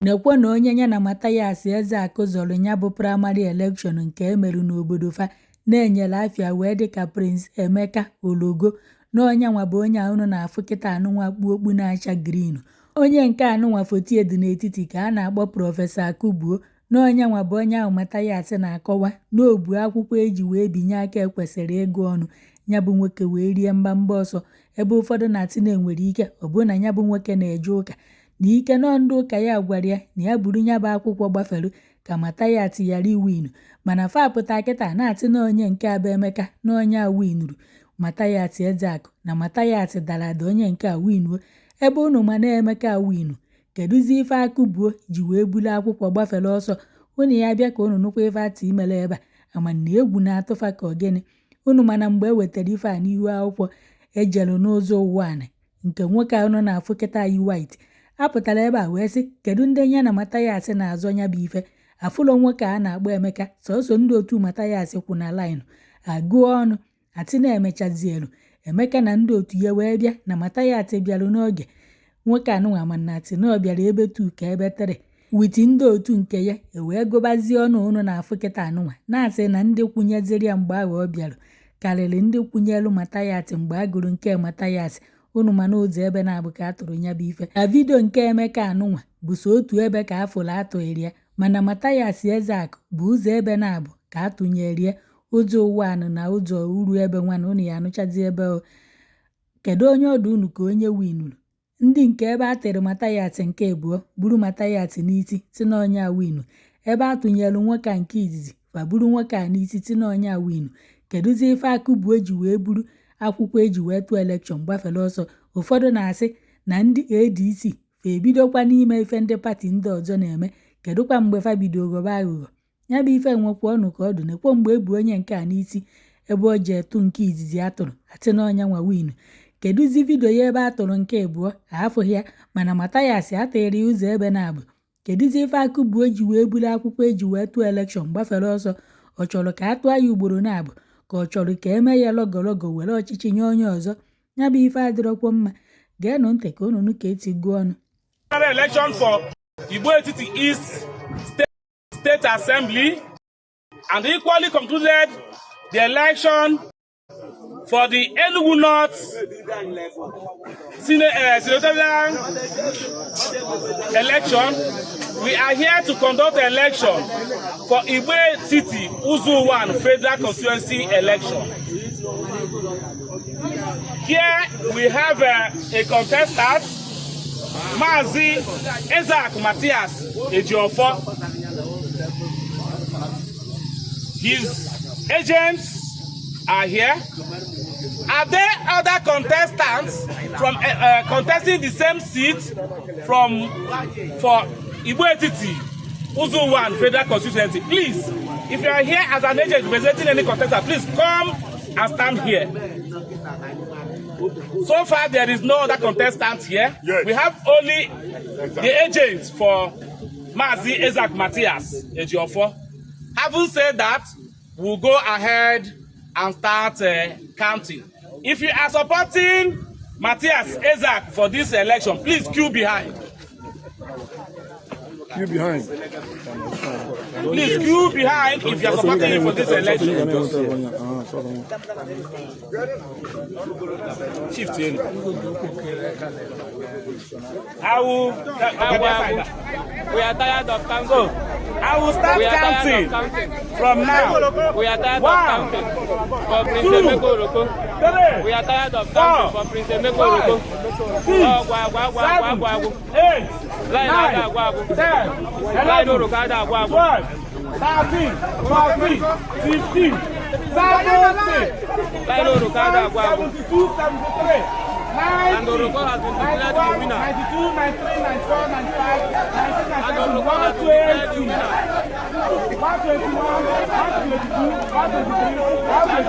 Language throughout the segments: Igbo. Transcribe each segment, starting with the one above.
Nekwe na onye ya na Mathias Ezeaku zọrọ ya bụ praịmarị elekshọn nke emerụ n'obodo fa na-enyere afịa wee dịka Prince Emeka Ologo na onye nwa bụ onye ahụ na-afụ kịta anụnwa kpu okpu na-acha green. Onye nke anụnwa fotie dị n'etiti ka a na-akpọ Prọfesọ Akụbuo na onye nwa bụ onye ahụ Mathias na-akọwa na obu akwụkwọ eji wee binye aka ekwesịrị ịgụ ọnụ ya bụ nwoke wee rie mgbamba ọsọ ebe ụfọdụ na-atị na-enwere ike ọ bụ na ya bụ nwoke na-eje ụka na ike nọ ndị ụka ya gwara ya na ya buru ya bụ akwụkwọ gbafere ka Mathias yara iwinu mana fa pụta kịta na-atị na onye nke abụ Emeka na onye a winuru Mathias Ezeaku na Mathias dara ada onye nke a winuo ebe unu ma na Emeka winu kedụzi ife Akụbuo ji wee bulu akwụkwọ gbafere ọsọ unu ya bịa ka unu nụkwa ife atị imele ebe a ama na egwu na-atụfa ka ogene unu mana mgbe e wetara ife a n'ihu akwụkwọ ejelu n'ụzọ ụwa anị nke nwoke ahụ na-afụ kịta yi white apụtara ebe a wee sị kedu ndị ya na Mathias na-azọ nya bụ ife afụlọ nwoke a na-agba Emeka sọsọ ndị otu Mathias kwụ na line agụọ ọnụ atị na-emechazielu Emeka na ndị otu ya wee bịa na Mathias bịarụ n'oge nwoke anụnwa mana atị na ọ bịara ebe 2 ka ebe 3 witi ndị otu nke ya wee gụbazie ọnụ unu na-afụ kịta anụnwa na-asị na ndị kwunyeziri ya mgbe ahụ ọ bịarụ karịrị ndị kwunyelu Mathias mgbe a gụrụ nke Mathias unu mana ụzọ ebe na-abụ ka atụrụ ya bụ ife na vidio nke Emeka anụnwa bụ so otu ebe ka afụrụ atụghịrị ya mana Mathias Ezeaku bụ ụzọ ebe na-abụ ka atụnyere ya ụzọ ụwa anụ na ụzọ uru ebe nwana unu ya anụchazi ebe kedu onye ọdụ unu ka onye winuru ndị nke ebe atịrị Mathias nke abụọ buru Mathias n'isi si na onye a winu ebe atụnyelu nwoke nke izizi fa buru nwoke a n'isi si na onye a winu kedụzi ife Akụbuo ji wee buru akwụkwọ eji wee tụọ elekshọn gbafere ọsọ ụfọdụ na-asị na ndị ADC fa ebidokwa n'ime ife ndị pati ndị ọzọ na-eme kedụkwa mgbe fa bido ghọba aghụghọ ya bụ ife nwekwa ọnụ ka ọdụ nekwa mgbe ebu onye nke a n'isi ebe o ji etu nke izizi atụrụ atị na onye nwa winu kedụzi vidio ya ebe atụrụ nke abụọ afụghị ya mana Mathias atịrị ụzọ ebe na-abụ kedụzi ife Akụbuo ji wee buru akwụkwọ eji wee tụọ elekshọn gbafere ọsọ ọ chọrọ ka atụọ ya ugboro na-abụ ka ọ chọrọ ka eme ya lọgọlọgọ were ọchịchị nye onye ọzọ ya bụ ife adịrọkwa mma geenụ ntị ka unu ka eti gụọ ọnụ. Election for Igbo Etiti East State Assembly and equally concluded the election for the Enugu North senatorial election. We are here to conduct the election for Igbo City Uzu 1 Federal Constituency election. Here we have a contestant, Mazi Ezeaku Mathias Ejiofo. His agents are here. Are there other contestants from contesting the same seat for Igbo Etiti Uzu 1 Federal Constituency? Please, if you are here as an agent representing any contestant, please come and stand here. So far, there is no other contestant here. Yes. We have only the agents for Mazi Ezeaku Mathias Ejiofo. Having said that, we'll go ahead and start counting. If you are supporting Mathias Ezeaku for this election, please queue behind. Queue behind. Please queue behind if you are supporting him for this election. Shift in. We are tired of counting. So, I will start counting from now. We are tired of counting for Prince Emeka Ologo. We are tired of counting for Prince Emeka Ologo. 8, 9, 10, 11, 12, 13, 14, 15, 17, 72, 73. And Ologo has been declared the winner. 92, 93, 94, 95, 96, And Ologo has been declared the winner. 121, 122, 123,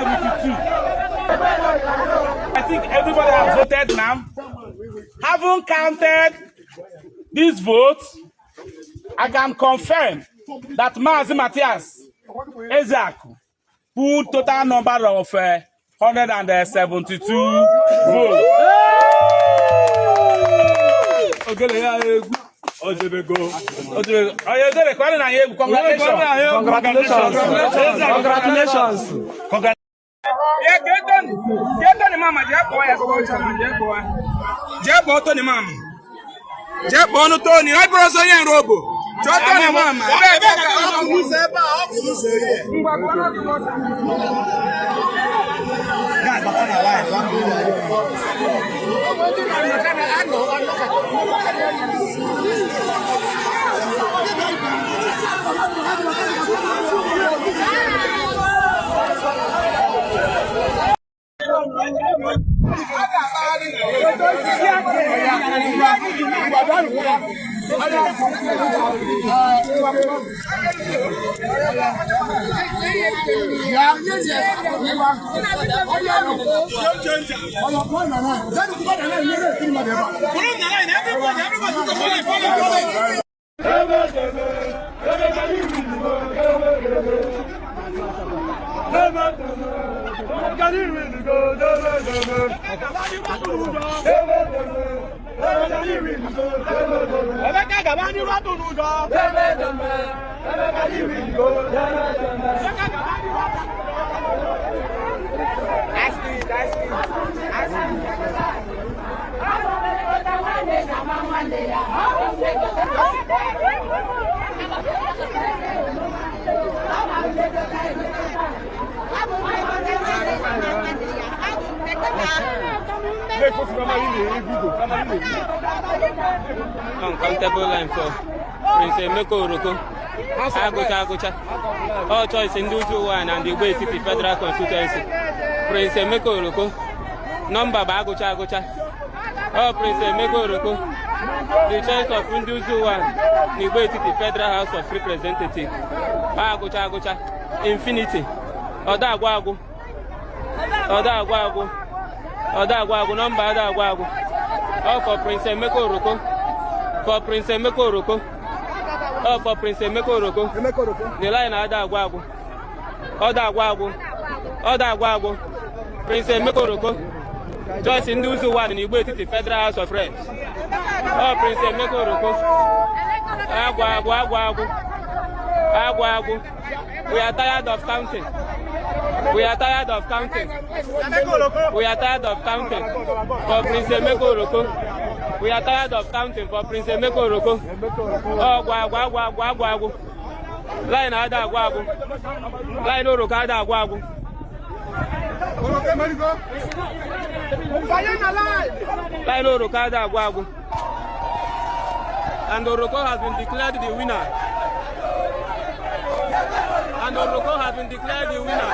172. I think everybody has voted now. Haven't counted these votes, I can confirm that Mazi Matthias Ezeaku put total number of 172 votes. Uncountable line for Prince Emeka Oroko. Agucha. All choice in Duzu 1 and the Igbo City Federal Constituency. Prince Emeka Oroko. Number Agucha. Oh, Prince Emeka Oroko. The choice of Nduzu 1, the Igbo City Federal House of Representatives. Agucha. Infinity. Odagwagu. Number Odagwagu. Oh, for Prince Emeka Oroko. For Prince Emeka Oroko. The line Odagwagu. Prince Emeka Oroko. Just in Nduzu 1 in Igbo City Federal House of Reps. Oh, Prince Emeka Oroko. Agwagu. We are tired of counting. For Prince Emeka Oroko. We are tired of counting for Prince Emeka Oroko. Oh, Agwagu. Line Agwagu. Line Oroko Agwagu. Line Oroko Agwagu. And Oroko has been declared the winner. And Oroko has been declared the winner.